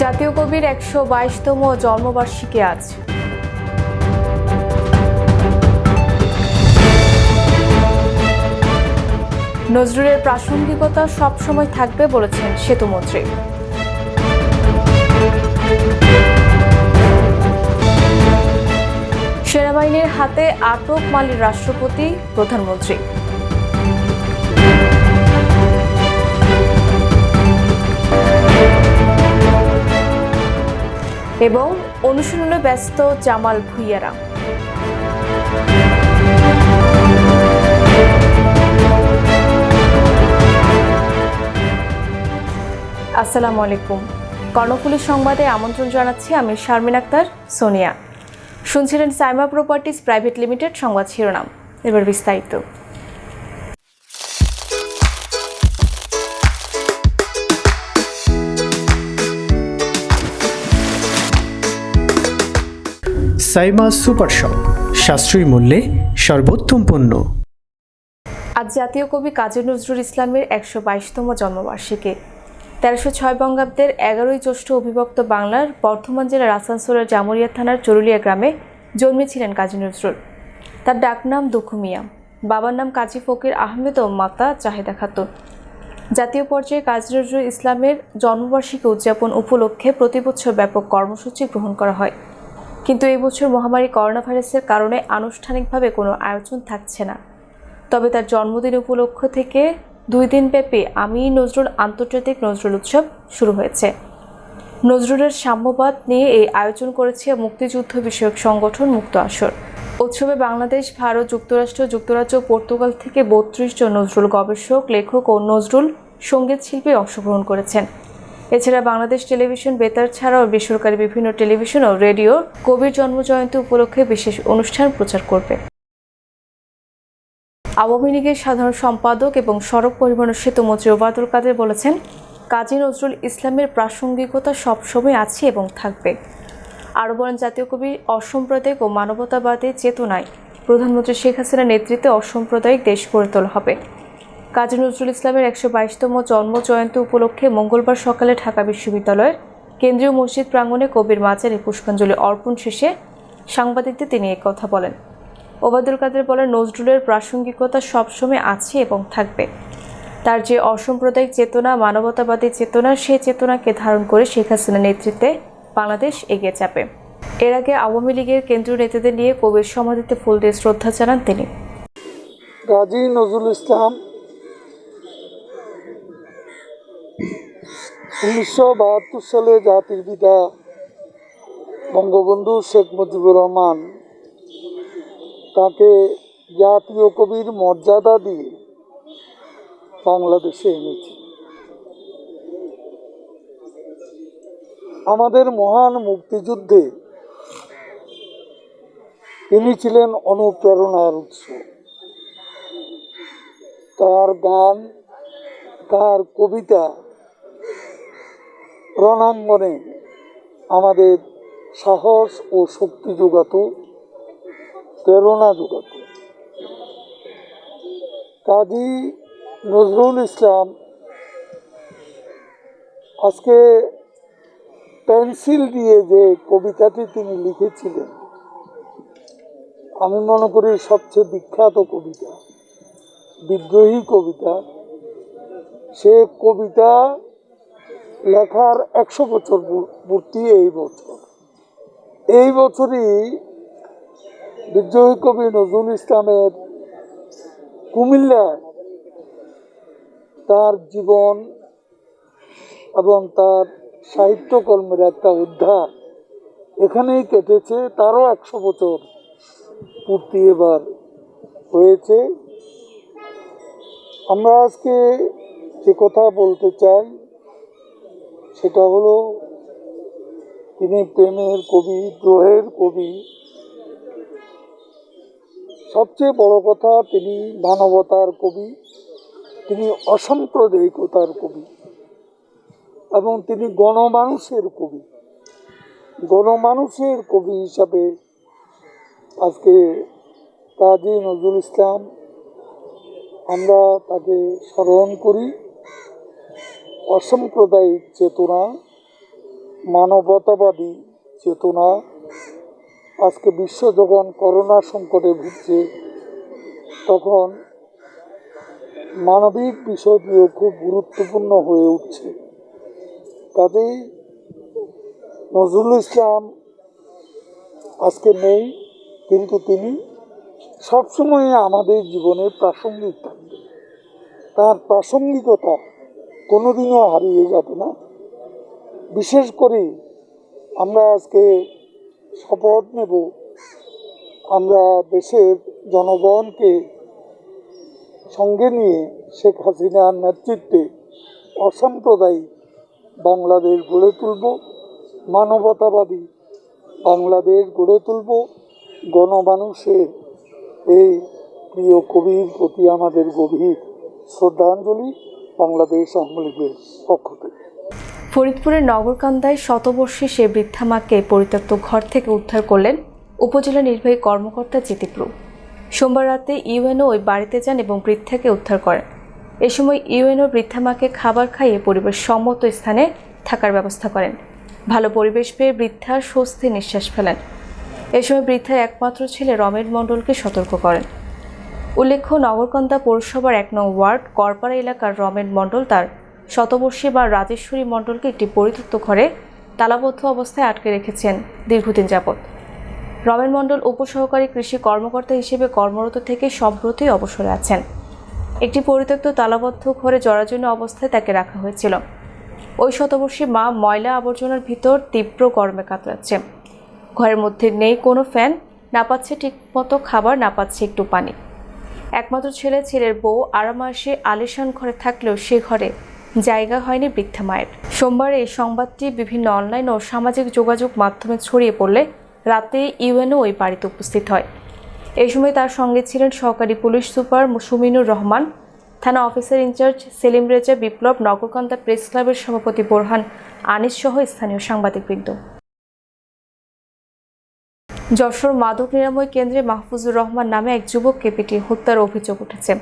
জাতীয় কবির ১২২তম জন্মবার্ষিকী আজ। নজরুলের প্রাসঙ্গিকতা সবসময় থাকবে বলেছেন সেতুমন্ত্রী। সেনাবাহিনীর হাতে আটক মালির রাষ্ট্রপতি, প্রধানমন্ত্রী। এবং অনুশীলনে ব্যস্ত জামাল ভুঁইয়ারা। আসসালামু আলাইকুম। কর্ণফুলী সংবাদে আমন্ত্রণ জানাচ্ছি আমি শারমিন আক্তার সোনিয়া। শুনছিলেন সাইমা প্রপার্টিজ প্রাইভেট লিমিটেড সংবাদ শিরোনাম। এবার বিস্তারিত। সাইমা সুপার শপ, সাশ্রয়ী মূল্যে সর্বোত্তম পণ্য। আজ জাতীয় কবি কাজী নজরুল ইসলামের ১২২তম জন্মবার্ষিকী। ১৩০৬ বঙ্গাব্দের ১১ই জ্যৈষ্ঠ অবিভক্ত বাংলার বর্ধমান জেলার আসানসোলের জামুরিয়া থানার চরুলিয়া গ্রামে জন্মেছিলেন কাজী নজরুল। তার ডাকনাম দুখু মিয়া, বাবার নাম কাজী ফকির আহমেদ ও মাতা জাহেদা খাতুন। জাতীয় পর্যায়ে কাজী নজরুল ইসলামের জন্মবার্ষিকী উদযাপন উপলক্ষে প্রতিবছর ব্যাপক কর্মসূচি গ্রহণ করা হয়, কিন্তু এই বছর মহামারী করোনা ভাইরাসের কারণে আনুষ্ঠানিকভাবে কোনো আয়োজন থাকছে না। তবে তার জন্মদিন উপলক্ষ থেকে 2 দিনব্যাপী আমি নজরুল আন্তর্জাতিক নজরুল উৎসব শুরু হয়েছে। নজরুলের সাম্যবাদ নিয়ে এই আয়োজন করেছে মুক্তিযুদ্ধ বিষয়ক সংগঠন মুক্ত আসর। উৎসবে বাংলাদেশ, ভারত, যুক্তরাষ্ট্র, যুক্তরাজ্য ও পর্তুগাল থেকে 32 জন নজরুল গবেষক, লেখক ও নজরুল সঙ্গীত শিল্পী অংশগ্রহণ করেছেন। এছাড়া বাংলাদেশ টেলিভিশন, বেতার ছাড়াও বেসরকারি বিভিন্ন টেলিভিশন ও রেডিও কবির জন্মজয়ন্তী উপলক্ষে বিশেষ অনুষ্ঠান প্রচার করবে। আওয়ামী লীগের সাধারণ সম্পাদক এবং সড়ক পরিবহন ও সেতুমন্ত্রী ওবায়দুল কাদের বলেছেন, কাজী নজরুল ইসলামের প্রাসঙ্গিকতা সবসময় আছে এবং থাকবে। আরও বলেন, জাতীয় কবি অসাম্প্রদায়িক ও মানবতাবাদী চেতনায় প্রধানমন্ত্রী শেখ হাসিনার নেতৃত্বে অসাম্প্রদায়িক দেশ গড়ে তোলা হবে। কাজী নজরুল ইসলামের ১২২তম জন্মজয়ন্তী উপলক্ষে মঙ্গলবার সকালে ঢাকা বিশ্ববিদ্যালয়ের কেন্দ্রীয় মসজিদ প্রাঙ্গণে কবির মাজারে পুষ্পাঞ্জলি অর্পণ শেষে সাংবাদিকদের তিনি কথা বলেন। ওবায়দুল কাদের বলেন, নজরুলের প্রাসঙ্গিকতা সবসময় আছে এবং থাকবে। তার যে অসাম্প্রদায়িক চেতনা, মানবতাবাদী চেতনা, সেই চেতনাকে ধারণ করে শেখ হাসিনার নেতৃত্বে বাংলাদেশ এগিয়ে যাবে। এর আগে আওয়ামী লীগের কেন্দ্রীয় নেতাদের নিয়ে কবির সমাধিতে ফুল দিয়ে শ্রদ্ধা জানান তিনি। কাজী নজরুল ইসলাম ১৯৭২ সালে জাতির পিতা বঙ্গবন্ধু শেখ মুজিবুর রহমান তাকে জাতীয় কবির মর্যাদা দিয়ে বাংলাদেশে এনেছে। আমাদের মহান মুক্তিযুদ্ধে তিনি ছিলেন অনুপ্রেরণার উৎস। তার গান, তার কবিতা রণাঙ্গনে আমাদের সাহস ও শক্তি যোগাত, প্রেরণা যোগাত। কাজী নজরুল ইসলাম আজকে পেন্সিল দিয়ে যে কবিতাটি তিনি লিখেছিলেন, আমি মনে করি সবচেয়ে বিখ্যাত কবিতা, বিদ্রোহী কবিতা। সে কবিতা লেখার 100 বছর পূর্তি এই বছরই বিদ্রোহী কবি নজরুল ইসলামের কুমিল্লায় তার জীবন এবং তার সাহিত্যকর্মের একটা উদ্ধার এখানেই কেটেছে। তারও 100 বছর পূর্তি এবার হয়েছে। আমরা আজকে যে কথা বলতে চাই সেটা হলো, তিনি প্রেমের কবি, দ্রোহের কবি, সবচেয়ে বড় কথা তিনি মানবতার কবি, তিনি অসাম্প্রদায়িকতার কবি এবং তিনি গণমানুষের কবি। গণমানুষের কবি হিসাবে আজকে কাজী নজরুল ইসলাম আমরা তাকে স্মরণ করি। অসাম্প্রদায়িক চেতনা মানবতাবাদী চেতনা। আজকে বিশ্ব যখন করোনা সংকটে ভুগছে, তখন মানবিক বিষয়টিও খুব গুরুত্বপূর্ণ হয়ে উঠছে। কাজেই নজরুল ইসলাম আজকে নেই, কিন্তু তিনি সবসময় আমাদের জীবনে প্রাসঙ্গিক থাকবে। তার প্রাসঙ্গিকতা কোনোদিনও হারিয়ে যাবে না। বিশেষ করে আমরা আজকে শপথ নেব, আমরা দেশের জনগণকে সঙ্গে নিয়ে শেখ হাসিনার নেতৃত্বে অসাম্প্রদায়িক বাংলাদেশ গড়ে তুলব, মানবতাবাদী বাংলাদেশ গড়ে তুলব। গণমানুষের এই প্রিয় কবির প্রতি আমাদের গভীর শ্রদ্ধাঞ্জলি বাংলাদেশ আওয়ামী লীগের পক্ষ থেকে। ফরিদপুরের নগরকান্দায় শতবর্ষী সে বৃদ্ধা মাকে পরিত্যক্ত ঘর থেকে উদ্ধার করলেন উপজেলা নির্বাহী কর্মকর্তা জিতিপ্রু। সোমবার রাতে ইউএনও ওই বাড়িতে যান এবং বৃদ্ধাকে উদ্ধার করেন। এ সময় ইউএনও বৃদ্ধা মাকে খাবার খাইয়ে পরিবেশ সম্মত স্থানে থাকার ব্যবস্থা করেন। ভালো পরিবেশ পেয়ে বৃদ্ধা স্বস্তি নিঃশ্বাস ফেলেন। এ সময় বৃদ্ধার একমাত্র ছেলে রমেন মণ্ডলকে সতর্ক করেন। উল্লেখ্য, নগরকান্দা পৌরসভার ১ নং ওয়ার্ড করপাড়া এলাকার রমেন মণ্ডল তার শতবর্ষী বা রাজেশ্বরী মণ্ডলকে একটি পরিত্যক্ত ঘরে তালাবদ্ধ অবস্থায় আটকে রেখেছেন দীর্ঘদিন যাবৎ। রমেন মণ্ডল উপসহকারী কৃষি কর্মকর্তা হিসেবে কর্মরত থেকে সম্প্রতি অবসরে আছেন। একটি পরিত্যক্ত তালাবদ্ধ ঘরে জরাজীর্ণ অবস্থায় তাকে রাখা হয়েছিল। ওই শতবর্ষী মা ময়লা আবর্জনার ভিতর তীব্র গরমে কাতরাচ্ছে। ঘরের মধ্যে নেই কোনো ফ্যান, না পাচ্ছে ঠিকমতো খাবার, না পাচ্ছে একটু পানি। একমাত্র ছেলের বউ আরামাসে আলিশান ঘরে থাকলেও সে ঘরে জায়গা হয়নি বৃদ্ধা মায়ের। সোমবার এই সংবাদটি বিভিন্ন অনলাইন ও সামাজিক যোগাযোগ মাধ্যমে ছড়িয়ে পড়লে রাতে ইউএনও ওই বাড়িতে উপস্থিত হয়। এই সময় তার সঙ্গে ছিলেন সহকারী পুলিশ সুপার সুমিনুর রহমান, থানা অফিসার ইনচার্জ সেলিম রেজা বিপ্লব, নগরকান্দা প্রেস ক্লাবের সভাপতি বোরহান আনিস সহ স্থানীয় সাংবাদিকবৃন্দ। যশোর মাদক নিরাময় কেন্দ্রে মাহফুজুর রহমান নামে এক যুবককে পিটিয়ে হত্যার অভিযোগ উঠেছে।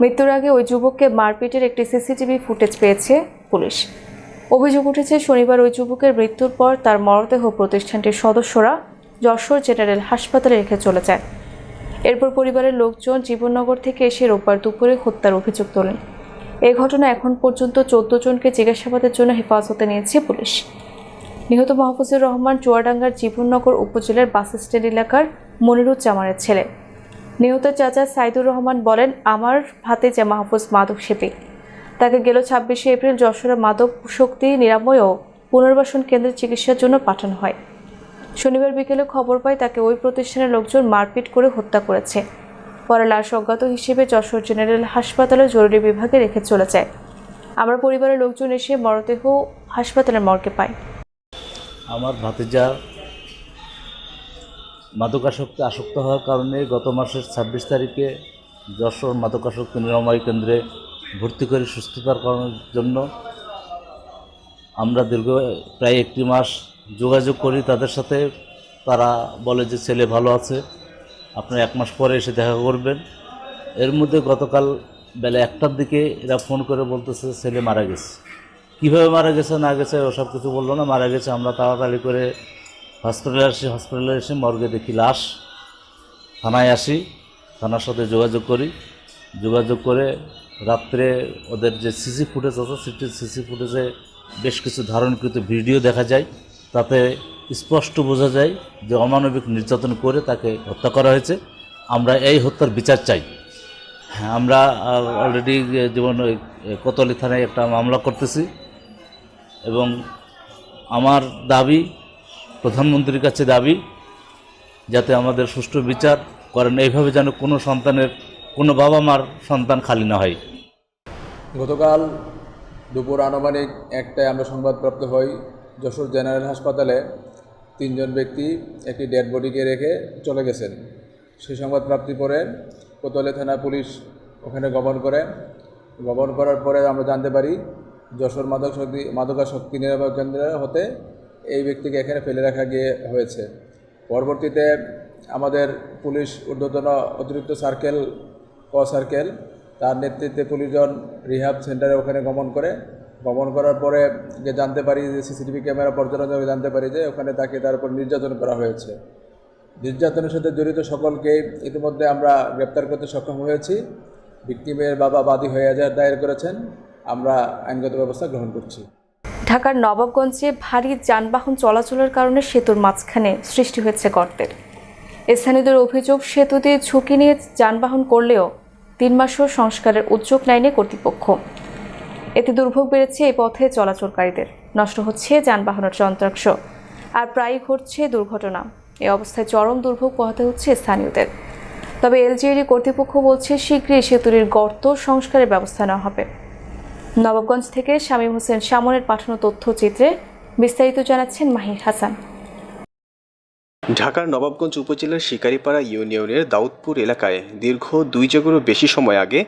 মৃত্যুর আগে ওই যুবককে মারপিটের একটি সিসিটিভি ফুটেজ পেয়েছে পুলিশ। অভিযোগ উঠেছে শনিবার ওই যুবকের মৃত্যুর পর তার মরদেহ প্রতিষ্ঠানটির সদস্যরা যশোর জেনারেল হাসপাতালে রেখে চলে যায়। এরপর পরিবারের লোকজন জীবননগর থেকে এসে রোববার দুপুরে হত্যার অভিযোগ তোলেন। এই ঘটনা এখন পর্যন্ত 14 জনকে জিজ্ঞাসাবাদের জন্য হেফাজতে নিয়েছে পুলিশ। নিহত মাহফুজুর রহমান চুয়াডাঙ্গার জীবননগর উপজেলার বাস স্ট্যান্ড এলাকার মনিরুজ্জামানের ছেলে। নিহতের চাচা সাইদুর রহমান বলেন, আমার ভাতিজা মাহফুজ মাদক সেবী। তাকে গেল 26শে এপ্রিল যশোরের মাদক শক্তি নিরাময় ও পুনর্বাসন কেন্দ্রে চিকিৎসার জন্য পাঠানো হয়। শনিবার বিকেলে খবর পায় তাকে ওই প্রতিষ্ঠানের লোকজন মারপিট করে হত্যা করেছে। পরে লাশ অজ্ঞাত হিসেবে যশোর জেনারেল হাসপাতালের জরুরি বিভাগে রেখে চলে যায়। আমরা পরিবারের লোকজন এসে মরদেহ হাসপাতালের মর্গে পাই। আমার ভাতিজা মাদকাসক্তি আসক্ত হওয়ার কারণে গত মাসের 26 তারিখে যশোর মাদকাসক্তি নিরাময় কেন্দ্রে ভর্তি করে সুস্থতার কারণের জন্য আমরা দীর্ঘ প্রায় 1 মাস যোগাযোগ করি তাদের সাথে। তারা বলে যে ছেলে ভালো আছে, আপনারা 1 মাস পরে এসে দেখা করবেন। এর মধ্যে গতকাল বেলা 1টার দিকে এরা ফোন করে বলতেছে ছেলে মারা গেছে। কীভাবে মারা গেছে না গেছে ওসব কিছু বললো না, মারা গেছে। আমরা তাড়াতাড়ি করে হসপিটালে এসে মর্গে দেখি লাশ। থানায় আসি, থানার সাথে যোগাযোগ করে রাত্রে ওদের যে সিসি ফুটেজ আছে সিসি ফুটেজে বেশ কিছু ধারণকৃত ভিডিও দেখা যায়। তাতে স্পষ্ট বোঝা যায় যে অমানবিক নির্যাতন করে তাকে হত্যা করা হয়েছে। আমরা এই হত্যার বিচার চাই। আমরা অলরেডি যেমন কোতোয়ালি থানায় একটা মামলা করতেছি এবং আমার দাবি, প্রধানমন্ত্রীর কাছে দাবি, যাতে আমাদের সুষ্ঠু বিচার করেন। এইভাবে যেন কোনো বাবা মার সন্তান খালি না হয়। গতকাল দুপুর আনুমানিক 1টায় আমরা সংবাদপ্রাপ্ত হই যশোর জেনারেল হাসপাতালে 3 জন ব্যক্তি একটি ডেড বডিকে রেখে চলে গেছেন। সেই সংবাদ প্রাপ্তি পরে কোতোয়ালি থানা পুলিশ ওখানে গমন করার পরে আমরা জানতে পারি যশোর মাদকাসক্তি নিরাময় কেন্দ্র হতে এই ব্যক্তিকে এখানে ফেলে রাখা হয়েছে। পরবর্তীতে আমাদের পুলিশ ঊর্ধ্বতন অতিরিক্ত সার্কেল তার নেতৃত্বে পুলিশজন রিহাব সেন্টারে ওখানে গমন করে ভ্রমণ করার পরে যে জানতে পারি যে সিসিটিভি ক্যামেরা পর্যালোচনা জানতে পারি যে ওখানে তার উপর নির্যাতন করা হয়েছে। নির্যাতনের সাথে জড়িত সকলকে ইতিমধ্যে আমরা গ্রেপ্তার করতে সক্ষম হয়েছি। ভিকটিমের বাবা বাদী হয়ে এজাহার দায়ের করেছেন, আমরা আইনগত ব্যবস্থা গ্রহণ করছি। ঢাকার নবাবগঞ্জে ভারী যানবাহন চলাচলের কারণে সেতুর মাঝখানে সৃষ্টি হয়েছে গর্তের। স্থানীয়দের অভিযোগ, সেতু দিয়ে ঝুঁকি নিয়ে যানবাহন করলেও 3 মাসও সংস্কারের উদ্যোগ নেয়নি কর্তৃপক্ষ। এতে দুর্ভোগ বেড়েছে এই পথে চলাচলকারীদের, নষ্ট হচ্ছে যানবাহনের যন্ত্রাংশ, আর প্রায়ই ঘটছে দুর্ঘটনা। এই অবস্থায় চরম দুর্ভোগ পোহাতে হচ্ছে স্থানীয়দের। তবে এলজিইডি কর্তৃপক্ষ বলছে শীঘ্রই সেতুটির গর্ত সংস্কারের ব্যবস্থা নেওয়া হবে। নবাবগঞ্জ থেকে শামীম হোসেন শামনের পাঠানো তথ্যচিত্রে বিস্তারিত জানাচ্ছেন মাহির হাসান। ঢাকার নবাবগঞ্জ উপজেলার শিকারীপাড়া ইউনিয়নের দাউদপুর এলাকায় দীর্ঘ 2 যুগেরও বেশি সময় আগে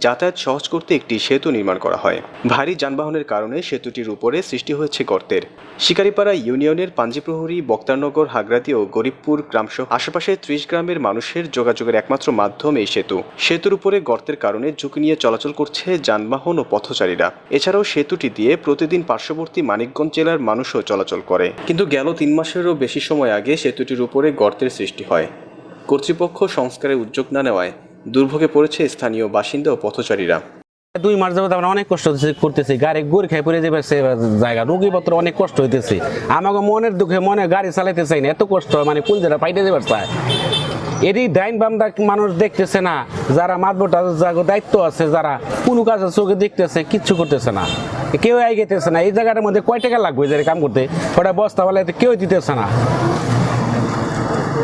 যাতায়াত সহজ করতে একটি সেতু নির্মাণ করা হয়। ভারী যানবাহনের কারণে সেতুটির উপরে সৃষ্টি হয়েছে গর্তের। শিকারীপাড়া ইউনিয়নের পাঞ্জিপ্রহরী, বক্তারনগর, হাগরাতি ও গরিবপুর গ্রামসহ আশেপাশের 30 গ্রামের মানুষের যোগাযোগের একমাত্র মাধ্যম এই সেতু। সেতুর উপরে গর্তের কারণে ঝুঁকি নিয়ে চলাচল করছে যানবাহন ও পথচারীরা। এছাড়াও সেতুটি দিয়ে প্রতিদিন পার্শ্ববর্তী মানিকগঞ্জ জেলার মানুষও চলাচল করে। কিন্তু গেল 3 মাসেরও বেশি সময় আগে সেতুটির উপরে গর্তের সৃষ্টি হয়। কর্তৃপক্ষ সংস্কারের উদ্যোগ না নেওয়ায় দুর্ভোগে পড়েছে স্থানীয় বাসিন্দা ও পথচারীরা। 2 মাস যাবত আমরা অনেক কষ্ট করতেছি, গাড়ি গুড় খাই পড়ে যাবে সে জায়গা, রোগীপত্র অনেক কষ্ট হইতেছে। আমাকে মনের দুঃখে মনে গাড়ি চালাইতে চাই না, এত কষ্ট মানে কোন জায়গা পাইতে যাবার চায়। এটি ডাইন বামদা মানুষ দেখতেছে না, যারা মাতবটা দায়িত্ব আছে, যারা কোনো কাজের চোখে দেখতেছে, কিচ্ছু করতেছে না, কেউ আইগেতেছে না। এই জায়গাটার মধ্যে কয় টাকা লাগবে যে কাম করতে, ওটা বস্তা বলে কেউ দিতেছে না।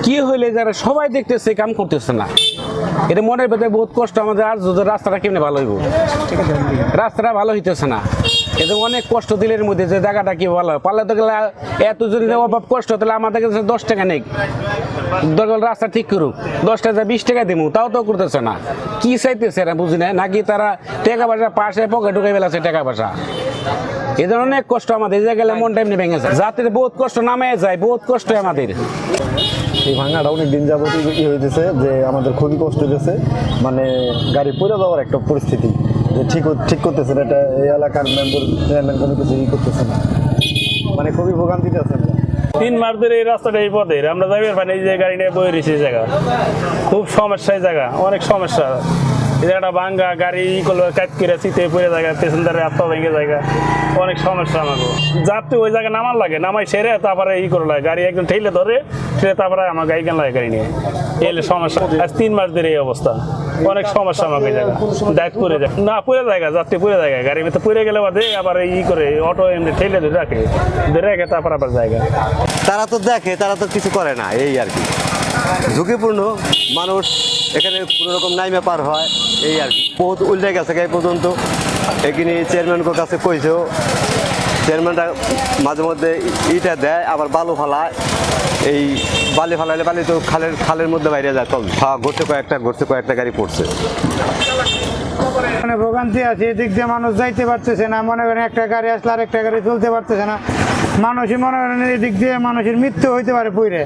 কি হইলে যারা সবাই দেখতেছে, কাম করতেছে না, এটা মনের ভেতরে বহুত কষ্ট আমাদের। আর যদি রাস্তাটা কেমনে ভালো হইব, রাস্তাটা ভালো হইতেছে না, এটা অনেক কষ্ট দিলের মধ্যে যে জায়গাটা কি ভালো হয়। পাল্লা তো গেলে এত যদি অভাব কষ্ট, তাহলে আমাদের কাছে 10 টাকা নেই, দরকার রাস্তা ঠিক করুক, 10 টাকা 20 টাকা দিব, তাও তো করতেছে না। কি চাইতেছে এরা বুঝি না, নাকি তারা টাকা পয়সা পাশে পকেট ঢুকে ফেলেছে টাকা পয়সা। এদের অনেক কষ্ট আমাদের, এই জায়গায় মন টাইম ভেঙে যায়, যাতে বহুত কষ্ট নামে যায়, বহুত কষ্ট আমাদের। এই ভাঙাটা অনেক দিন যাবত হইতেছে যে আমাদের খুবই কষ্ট হইতেছে, মানে গাড়ি পড়ে যাওয়ার একটা পরিস্থিতি, যে ঠিক করতেছে না, এটা এই এলাকার চেয়ারম্যান কোনো কিছু করতেছে না, মানে খুবই ভোগান্তিতে আছে। 3 মাস ধরে এই রাস্তাটা এই পথে আমরা যাইবার পাই, এই যে গাড়ি নিয়ে বয়ে রয়েছে এই জায়গা, খুব সমস্যা, এই জায়গা অনেক সমস্যা। এই জায়গাটা ভাঙ্গা, গাড়ি করলো কাজ করে শীতে পড়ে জায়গা, পেসেঞ্জারের আত্মা ভেঙে জায়গা, অনেক সমস্যা আমাকে। যাতে ওই জায়গায় নামার লাগে, নামাই সেরে তারপরে করে লাগে, গাড়ি একদম ঠেলে ধরে তারপরে আমার গাড়ি কেন লাগে, গাড়ি নিয়ে এলে সমস্যা। আজ 3 মাস ধরে এই অবস্থা, অনেক সমস্যা আমাকে। এই জায়গা দায়িত্ব পড়ে যায় না, পড়ে জায়গা, যাত্রী পড়ে জায়গা, গাড়ির ভিতরে পড়ে গেলে বাদে আবার করে অটো এমনি ঠেলে ধরে রাখে, তারপর আবার জায়গা। তারা তো দেখে, তারা তো কিছু করে না, এই আর কি। ঝুঁকিপূর্ণ মানুষ এখানে কোনো রকম নাইমে পার হয়, এই আর কি। বহুত উল্টে গেছে এই পর্যন্ত, এখানে চেয়ারম্যানের কাছে কইছেও, চেয়ারম্যানরা মাঝে মধ্যে ইটা দেয়, আবার বালু ফালায়। এই বালি ফালাইলে বালি তো খালের মধ্যে বাইরে যায়, তবে ঘুরতে কয়েকটা গাড়ি পড়ছে। মানে ভোগান্তি আছে, এদিক দিয়ে মানুষ যাইতে পারতেছে না, মনে করেন একটা গাড়ি আসলে আর একটা গাড়ি চলতে পারতেছে না, মানুষই মনে করেন এদিক দিয়ে মানুষের মৃত্যু হইতে পারে পুইরে,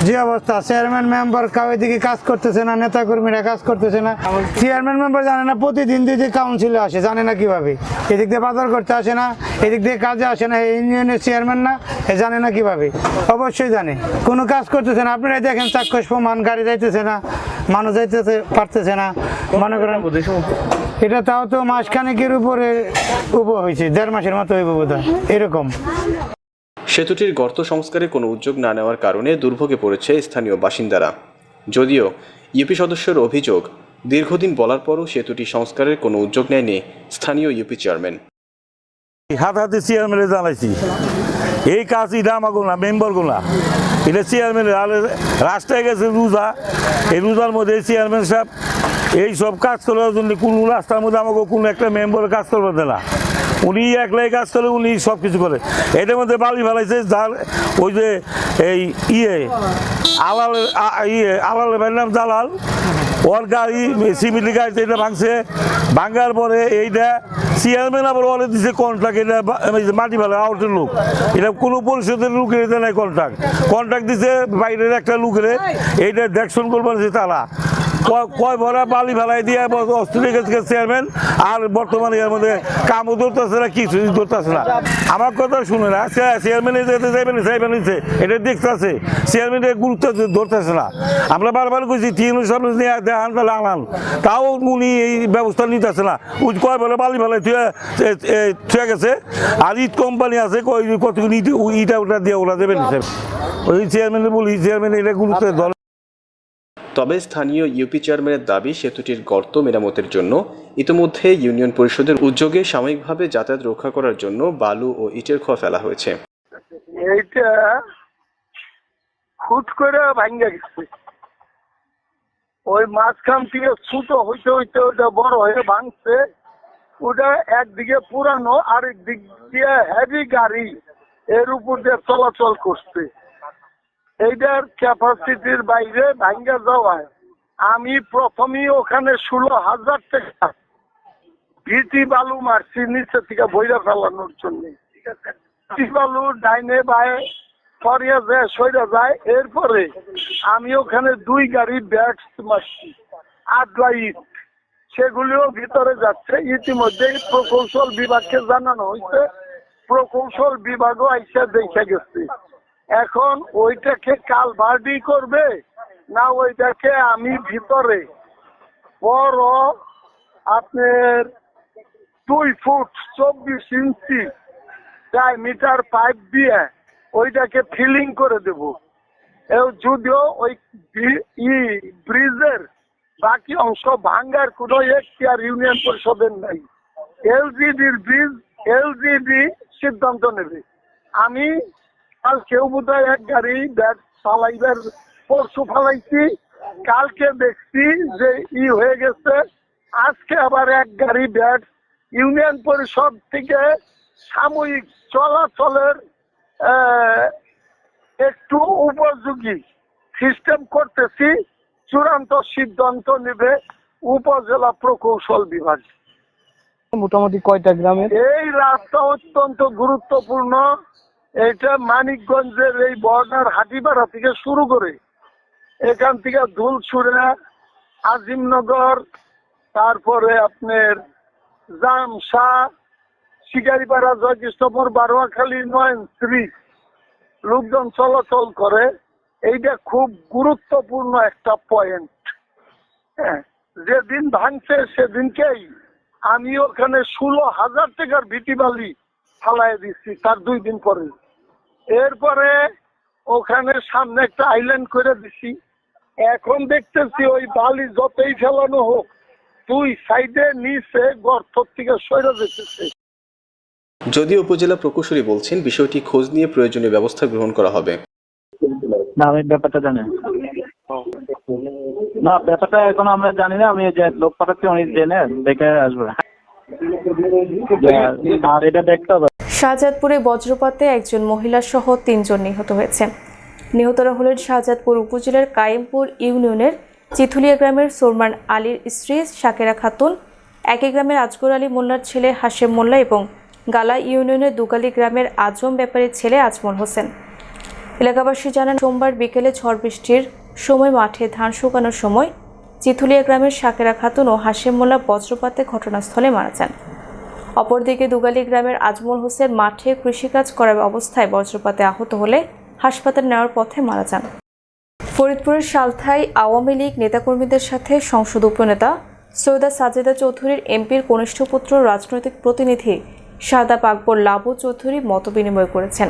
যে অবস্থা। চেয়ারম্যান মেম্বার কাউ এদিকে কাজ করতেছে না, নেতা কর্মীরা কাজ করতেছে না। চেয়ারম্যান মেম্বার জানে না, প্রতিদিন দিদি কাউন্সিলে আসে, জানে না কিভাবে, এদিক দিয়ে বাজার করতে আসে না, এদিক দিয়ে কাজে আসে না, ইউনিয়নের চেয়ারম্যান না, এ জানে না কিভাবে। অবশ্যই জানে, কোনো কাজ করতেছে না। আপনারাই দেখেন চাক্ষুষ প্রমাণ, গাড়ি যাইতেছে না, মানুষ যাইতেছে পারতেছে না, মনে করেন এটা তাও তো মাসখানেকের উপরে হয়েছে, 1.5 মাসের মতো হইব বোধহয় এরকম। সেতুটির গর্ত সংস্কারে কোনো উদ্যোগ না নেওয়ার কারণে দুর্ভোগে পড়েছে স্থানীয় বাসিন্দারা। যদিও ইউপি সদস্যের অভিযোগ, দীর্ঘদিন বলার পরও সেতুটি সংস্কারের কোনো উদ্যোগ নেয়নি স্থানীয় ইউপি চেয়ারম্যান। হাতে চেয়ারম্যানে জানাইছি, এই কাজ এটা আমাকে না, মেম্বারগুলো না, এটা চেয়ারম্যান। রাস্তায় গেছে রোজা, এই রোজার মধ্যে চেয়ারম্যান সাহেব এই সব কাজ করার জন্য কোনো রাস্তার মধ্যে আমাকে কোনো একটা মেম্বারের কাজ করবে না, উনি একলাই কাজ করে, উনি সব কিছু করে। এটার মধ্যে বালি ফেলাইছে, যার ওই যে এই আলালের ভাইয়ের নাম জালাল, ওর গাড়ি সিমিলি গাড়িতে এটা ভাঙছে। ভাঙার পরে এইটা চেয়ারম্যান আবার ওরে দিচ্ছে কন্ট্রাক্ট, এটা মাটি ফেলা আউটের লোক, এটা কোনো পরিষদের লোকের এটা নাই, কন্ট্রাক্ট দিচ্ছে বাইরের একটা লোকের, এইটা দেখশন করবার তারা। কয় ভরা বালি ফেলাই দিয়ে অস্ট্রেলিয়া গেছে চেয়ারম্যান, আর বর্তমানে এর মধ্যে কামও ধরতেছে না, কিছু ধরতেছে না। আমার কথা শুনে না, চেয়ারম্যানে যেতে চাইবেন এটা দেখতেছে, চেয়ারম্যানের গুরুত্ব ধরতেছে না। আমরা বারবার কইছি টিএনও সামনে দেখান তাহলে আনান, তাও উনি এই ব্যবস্থা নিতেছে না। ওই কয় বলে বালি ফেলাই থুয়ে গেছে, আর ইট কোম্পানি আছে কতগুলো ইটা ওটা দিয়ে ওরা দেবেন ওই চেয়ারম্যানে বলি চেয়ারম্যান এটা গুরুত্ব ধরে। তবে স্থানীয় ইউপি চেয়ারম্যানের দাবি সেতুটির গর্ত মেরামতের জন্য ইতিমধ্যে ইউনিয়ন পরিষদের উদ্যোগে সাময়িকভাবে যাতায়াত রক্ষা করার জন্য বালু ও ইটের খোয়া ফেলা হয়েছে। এইটা খুট করে ভাঙ্গা গেছে, ওই মাঝখান থেকে ছোট হইতে হইতে ওটা বড় হয়ে ভাঙছে। ওটা একদিকে পুরানো, আরেক দিক দিয়ে হেভি গাড়ি এর উপর দিয়ে চলাচল করছে। এইটার ক্যাপাসিটির বাইরে ভাঙ্গা যাওয়ায় আমি প্রথমেই ওখানে 16,000 টাকা ভিটি বালু মারছি নিচে থেকে বইরা ফেলানোর জন্য। ভিটি বালু ডাইনে বায়ে সরিয়া যায় সইরা যায়। এরপরে আমি ওখানে 2 গাড়ি ব্যাটস মারছি, আদলা ইট, সেগুলিও ভিতরে যাচ্ছে। ইতিমধ্যে প্রকৌশল বিভাগকে জানানো হয়েছে, প্রকৌশল বিভাগও আইসা দেখে গেছে। এখন ওইটাকে কালভার্ডি করবে না ওইটাকে আমি ভিতরে বড় আপনার 2 ফুট 24 ইঞ্চি ডায়ামিটার পাইপ দিয়ে ওইটাকে ফিলিং করে দেব। যদিও ওই ব্রিজের বাকি অংশ ভাঙ্গার কোনো এখতিয়ার ইউনিয়ন পরিষদের নাই। এলজিডির ব্রিজ এলজিডি সিদ্ধান্ত নেবে। আমি কালকেও বোধহয় 1 গাড়ি ব্যাট চালাইবার পরশু ফালাইছি, কালকে দেখছি যে হয়ে গেছে। আজকে আবার 1 গাড়ি ব্যাট ইউনিয়ন পরিষদ থেকে সাময়িক চলাচলের একটু উপযোগী সিস্টেম করতেছি। চূড়ান্ত সিদ্ধান্ত নেবে উপজেলা প্রকৌশল বিভাগ। মোটামুটি কয়টা গ্রামের এই রাস্তা অত্যন্ত গুরুত্বপূর্ণ। এটা মানিকগঞ্জের এই বর্ডার হাটিপাড়া থেকে শুরু করে এখান থেকে ধুলছুড়া, আজিমনগর, তারপরে আপনার জামশা, শিকারিপাড়া, জয়কৃষ্ণপুর, বারোয়াখালী, নয়নশ্রী লোকজন চলাচল করে। এইটা খুব গুরুত্বপূর্ণ একটা পয়েন্ট। হ্যাঁ, যেদিন ভাঙছে সেদিনকেই আমি ওখানে 16,000 টাকার ভিটি বালি ফালাই দিচ্ছি, তার 2 দিন পরে। এরপরে ওখানে সামনে একটা আইল্যান্ড করে দিছি। এখন দেখতেছি ওই বালি যতই ফেলানো হোক 2 সাইডে নিচে গর্ত থেকে সরে যেতেছে। যদিও উপজেলা প্রকৌশলী বলছেন বিষয়টি খোঁজ নিয়ে প্রয়োজনীয় ব্যবস্থা গ্রহণ করা হবে। না, আমি ব্যাপারটা জানি না, ব্যাপারটা এখন আমরা জানি না। আমি যে লোক পাঠাচ্ছি উনি জেনে দেখে আসবে, আর এটা দেখতে হবে। শাহজাদপুরে বজ্রপাতে একজন মহিলা সহ 3 জন নিহত হয়েছেন। নিহতরা হলেন শাহজাদপুর উপজেলার কায়েমপুর ইউনিয়নের চিথুলিয়া গ্রামের সোরমান আলীর স্ত্রী শাকেরা খাতুন, একই গ্রামের আজগর আলী মোল্লার ছেলে হাশেম মোল্লা এবং গালা ইউনিয়নের দুগালি গ্রামের আজম ব্যাপারীর ছেলে আজমল হোসেন। এলাকাবাসী জানান, সোমবার বিকেলে ঝড় বৃষ্টির সময় মাঠে ধান শুকানোর সময় চিথুলিয়া গ্রামের শাকেরা খাতুন ও হাশেম মোল্লা বজ্রপাতে ঘটনাস্থলে মারা যান। অপরদিকে দুগালি গ্রামের আজমল হোসেন মাঠে কৃষিকাজ করার অবস্থায় বজ্রপাতে আহত হলে হাসপাতালে নেওয়ার পথে মারা যান। ফরিদপুরের সালথায় আওয়ামী লীগ নেতাকর্মীদের সাথে সংসদ উপনেতা সৈয়দা সাজেদা চৌধুরীর এমপির কনিষ্ঠ পুত্র রাজনৈতিক প্রতিনিধি শাহাদাব আকবর লাবু চৌধুরী মতবিনিময় করেছেন।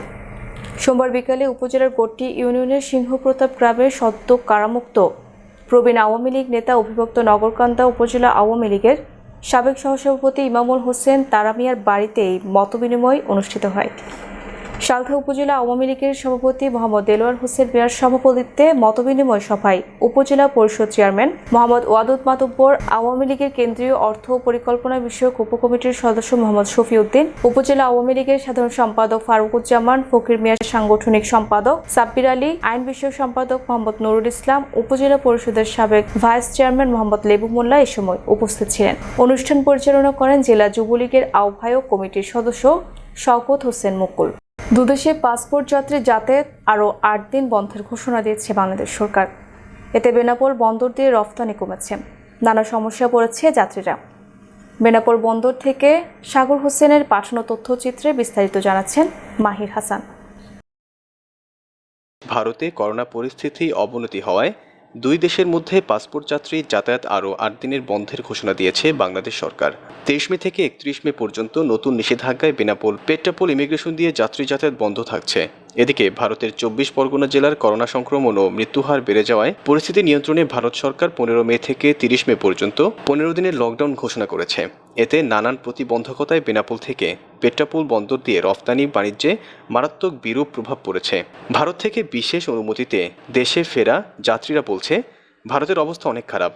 সোমবার বিকালে উপজেলার গোট্টি ইউনিয়নের সিংহপ্রতাপ গ্রামের সদ্য কারামুক্ত প্রবীণ আওয়ামী লীগ নেতা অভিভক্ত নগরকান্দা উপজেলা আওয়ামী লীগের সাবেক সহসভাপতি ইমামুল হোসেন তারামিয়ার বাড়িতে এই মতবিনিময় অনুষ্ঠিত হয়। সালথা উপজেলা আওয়ামী লীগের সভাপতি মোহাম্মদ দেলোয়ার হোসেন মিয়ার সভাপতিত্বে মতবিনিময় সভায় উপজেলা পরিষদ চেয়ারম্যান মোহাম্মদ ওয়াদুদ মাতব্বর, আওয়ামী লীগের কেন্দ্রীয় অর্থ পরিকল্পনা বিষয়ক উপকমিটির সদস্য মোহাম্মদ শফিউদ্দিন, উপজেলা আওয়ামী লীগের সাধারণ সম্পাদক ফারুকুজ্জামান, ফকির মিয়া সাংগঠনিক সম্পাদক সাব্বির আলী, আইন বিষয়ক সম্পাদক মোহাম্মদ নুরুল ইসলাম, উপজেলা পরিষদের সাবেক ভাইস চেয়ারম্যান মোহাম্মদ লেবু মোল্লা এ সময় উপস্থিত ছিলেন। অনুষ্ঠান পরিচালনা করেন জেলা যুবলীগের আহ্বায়ক কমিটির সদস্য শওকত হোসেন মুকুল। দুদেশে পাসপোর্ট যাত্রী যাতায়াত আরও 8 দিন বন্ধের ঘোষণা দিয়েছে বাংলাদেশ সরকার। এতে বেনাপোল বন্দর দিয়ে রফতানি কমেছে। নানা সমস্যা পড়েছে যাত্রীরা। বেনাপোল বন্দর থেকে সাগর হোসেনের পাঠানো তথ্যচিত্রে বিস্তারিত জানাচ্ছেন মাহির হাসান। ভারতে করোনা পরিস্থিতি অবনতি হওয়ায় দুই দেশের মধ্যে পাসপোর্ট যাত্রী যাতায়াত আরও 8 দিনের বন্ধের ঘোষণা দিয়েছে বাংলাদেশ সরকার। 23 মে থেকে 31 মে পর্যন্ত নতুন নিষেধাজ্ঞায় বেনাপোল পেট্রাপোল ইমিগ্রেশন দিয়ে যাত্রী যাতায়াত বন্ধ থাকছে। এদিকে ভারতের 24 পরগনা জেলার করোনা সংক্রমণ ও মৃত্যুহার বেড়ে যাওয়ায় পরিস্থিতি নিয়ন্ত্রণে ভারত সরকার 15 মে থেকে 30 মে পর্যন্ত 15 দিনের লকডাউন ঘোষণা করেছে। এতে নানান প্রতিবন্ধকতায় বেনাপোল থেকে পেট্রাপোল বন্দর দিয়ে রফতানি বাণিজ্যে মারাত্মক বিরূপ প্রভাব পড়েছে। ভারত থেকে বিশেষ অনুমতিতে দেশে ফেরা যাত্রীরা বলছে, ভারতের অবস্থা অনেক খারাপ,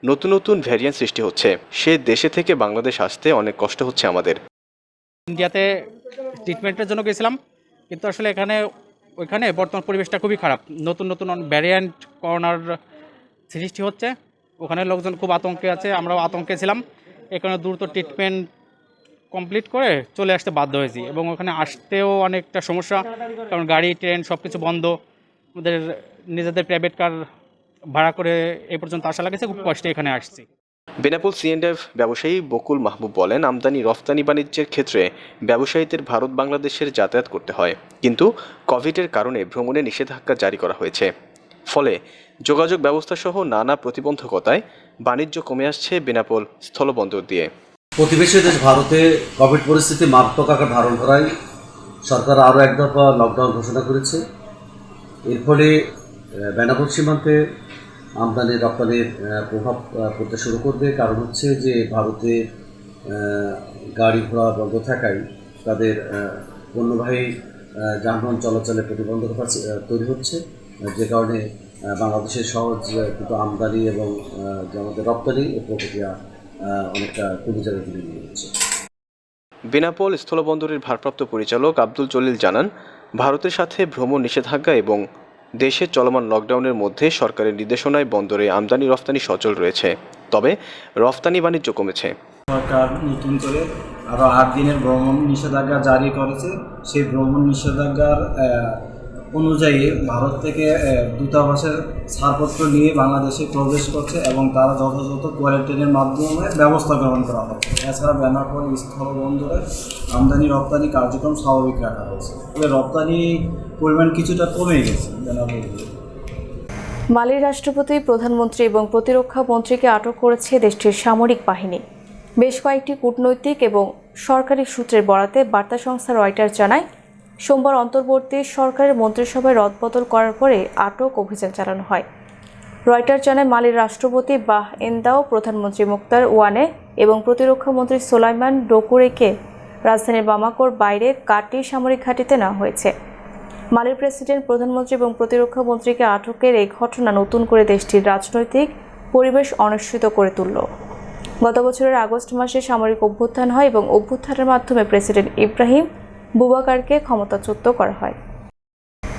নতুন নতুন ভ্যারিয়েন্ট সৃষ্টি হচ্ছে, সে দেশে থেকে বাংলাদেশ আসতে অনেক কষ্ট হচ্ছে আমাদের। ইন্ডিয়াতে ট্রিটমেন্টের জন্য গেছিলাম, কিন্তু আসলে ওইখানে বর্তমান পরিবেশটা খুবই খারাপ। নতুন নতুন ভ্যারিয়েন্ট করোনার সৃষ্টি হচ্ছে, ওখানে লোকজন খুব আতঙ্কে আছে, আমরাও আতঙ্কে ছিলাম। এখানে দ্রুত ট্রিটমেন্ট কমপ্লিট করে চলে আসতে বাধ্য হয়েছি, এবং ওখানে আসতেও অনেকটা সমস্যা, কারণ গাড়ি ট্রেন সব কিছু বন্ধ। আমাদের নিজেদের প্রাইভেট কার ভাড়া করে এই পর্যন্ত আসা লাগেছে, খুব কষ্টে এখানে আসছি। বেনাপোল C&F ব্যবসায়ী বকুল মাহবুব বলেন, আমদানি রফতানি বাণিজ্যের ক্ষেত্রে ব্যবসায়ীদের ভারত বাংলাদেশের যাতায়াত করতে হয়, কিন্তু কোভিডের কারণে ভ্রমণে নিষেধাজ্ঞা জারি করা হয়েছে। ফলে যোগাযোগ ব্যবস্থা সহ নানা প্রতিবন্ধকতায় বাণিজ্য কমে আসছে বেনাপোল স্থলবন্দর দিয়ে। প্রতিবেশী দেশ ভারতে কোভিড পরিস্থিতি মারাত্মক আকার ধারণ করায় সরকার আরও এক দফা লকডাউন ঘোষণা করেছে। এর ফলে বেনাপোল সীমান্তে আমদানি রপ্তানির প্রভাব পড়তে শুরু করবে। কারণ হচ্ছে যে ভারতে গাড়ি ঘোড়া বন্ধ থাকায় তাদের পণ্যবাহী যানবাহন চলাচলে প্রতিবন্ধকতা তৈরি হচ্ছে, যে কারণে বাংলাদেশের সহজ কিন্তু আমদানি এবং যে আমাদের রপ্তানি ও প্রক্রিয়া অনেকটা কমে যাবে বলে মনে হচ্ছে। বেনাপোল স্থলবন্দরের ভারপ্রাপ্ত পরিচালক আব্দুল জলিল জানান, ভারতের সাথে ভ্রমণ নিষেধাজ্ঞা এবং দেশের চলমান লকডাউনের মধ্যে সরকারের নির্দেশনায় বন্দরে আমদানি রফতানি সচল রয়েছে, তবে রফতানি বাণিজ্য কমেছে। সরকার নতুন করে আরও 8 দিনের ভ্রমণ নিষেধাজ্ঞা জারি করেছে। সেই ভ্রমণ নিষেধাজ্ঞার অনুযায়ী ভারত থেকে দূতাবাসের ছাড়পত্র নিয়ে বাংলাদেশে প্রবেশ করছে এবং তারা যথাযথ কোয়ারেন্টাইনের মাধ্যমে ব্যবস্থা গ্রহণ করা হচ্ছে। এছাড়া বেনাপোল স্থলবন্দরে আমদানি রপ্তানি কার্যক্রম স্বাভাবিক রাখা হয়েছে, তবে রপ্তানি পরিমাণ কিছুটা কমে গেছে বেনাপোল। মালির রাষ্ট্রপতি, প্রধানমন্ত্রী এবং প্রতিরক্ষা মন্ত্রীকে আটক করেছে দেশটির সামরিক বাহিনী। বেশ কয়েকটি কূটনৈতিক এবং সরকারি সূত্রের বরাতে বার্তা সংস্থা রয়টার জানায়, সোমবার অন্তর্বর্তী সরকারের মন্ত্রিসভায় রদবদল করার পরে আটক অভিযান চালানো হয়। রয়টার জানায়, মালির রাষ্ট্রপতি বাহ এন্দাও, প্রধানমন্ত্রী মুক্তার ওয়ানে এবং প্রতিরক্ষা মন্ত্রী সোলাইমান ডোকুরেকে রাজধানীর বামাকোর বাইরে কাটি সামরিক ঘাঁটিতে নেওয়া হয়েছে। মালির প্রেসিডেন্ট, প্রধানমন্ত্রী এবং প্রতিরক্ষা মন্ত্রীকে আটকের এই ঘটনা নতুন করে দেশটির রাজনৈতিক পরিবেশ অনিশ্চিত করে তুলল। গত বছরের আগস্ট মাসে সামরিক অভ্যুত্থান হয় এবং অভ্যুত্থানের মাধ্যমে প্রেসিডেন্ট ইব্রাহিম বুবাকারকে ক্ষমতাচ্যুত করা হয়।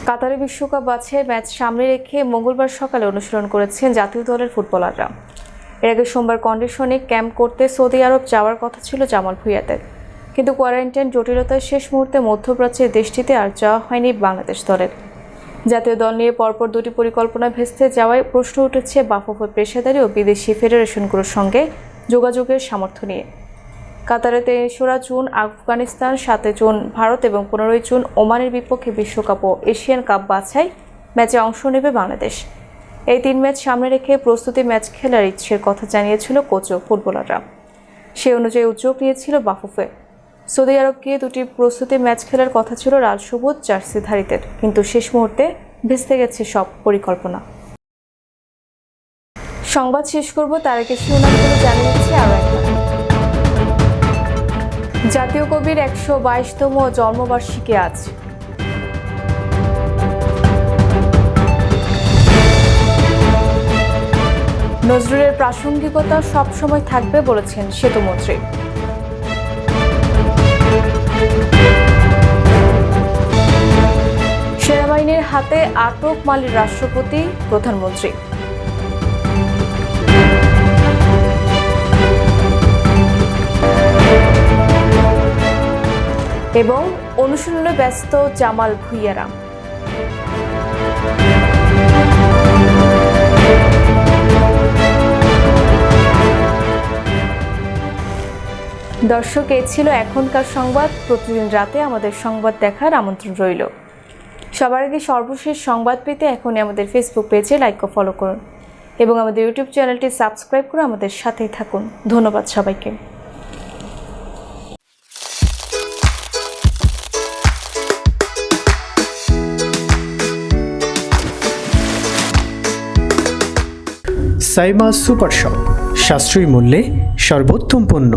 কাতারে বিশ্বকাপ বাছাই ম্যাচ সামনে রেখে মঙ্গলবার সকালে অনুশীলন করেছেন জাতীয় দলের ফুটবলাররা। এর আগে সোমবার কন্ডিশনে ক্যাম্প করতে সৌদি আরব যাওয়ার কথা ছিল জামাল ভুঁইয়াদের, কিন্তু কোয়ারেন্টাইন জটিলতায় শেষ মুহূর্তে মধ্যপ্রাচ্যের দেশটিতে আর যাওয়া হয়নি বাংলাদেশ দলের। জাতীয় দল নিয়ে পরপর দুটি পরিকল্পনা ভেস্তে যাওয়ায় প্রশ্ন উঠেছে বাফুফের পেশাদারি ও বিদেশি ফেডারেশনগুলোর সঙ্গে যোগাযোগের সামর্থ্য নিয়ে। কাতারে 23 জুন আফগানিস্তান, 7 জুন ভারত এবং 15 জুন ওমানের বিপক্ষে বিশ্বকাপ ও এশিয়ান কাপ বাছাই ম্যাচে অংশ নেবে বাংলাদেশ। এই 3 ম্যাচ সামনে রেখে প্রস্তুতি ম্যাচ খেলার ইচ্ছের কথা জানিয়েছিল কোচ ও ফুটবলাররা। সেই অনুযায়ী উদ্যোগ নিয়েছিল বাফুফে। সৌদি আরব গিয়ে দুটি প্রস্তুতি ম্যাচ খেলার কথা ছিল লাল সবুজ জার্সিধারীদের, কিন্তু শেষ মুহূর্তে ভেস্তে গেছে সব পরিকল্পনা। সংবাদ শেষ করব, তার আগে শিরোনামগুলো জানিয়ে দিচ্ছি আরও একবার। জাতীয় কবির 122তম জন্মবার্ষিকী আজ। নজরুলের প্রাসঙ্গিকতা সবসময় থাকবে বলেছেন সেতুমন্ত্রী। সেনাবাহিনীর হাতে আটক মালির রাষ্ট্রপতি, প্রধানমন্ত্রী। এবং অনুশীলনে ব্যস্ত জামাল ভুঁইয়ারা। দর্শক, এই ছিল এখনকার সংবাদ। প্রতিদিন রাতে আমাদের সংবাদ দেখার আমন্ত্রণ রইল। সবার আগে সর্বশেষ সংবাদ পেতে এখনই আমাদের ফেসবুক পেজে লাইক ও ফলো করুন এবং আমাদের ইউটিউব চ্যানেলটি সাবস্ক্রাইব করে আমাদের সাথেই থাকুন। ধন্যবাদ সবাইকে। সাইমা সুপার শপ, সাশ্রয়ী মূল্যে সর্বোত্তম পণ্য।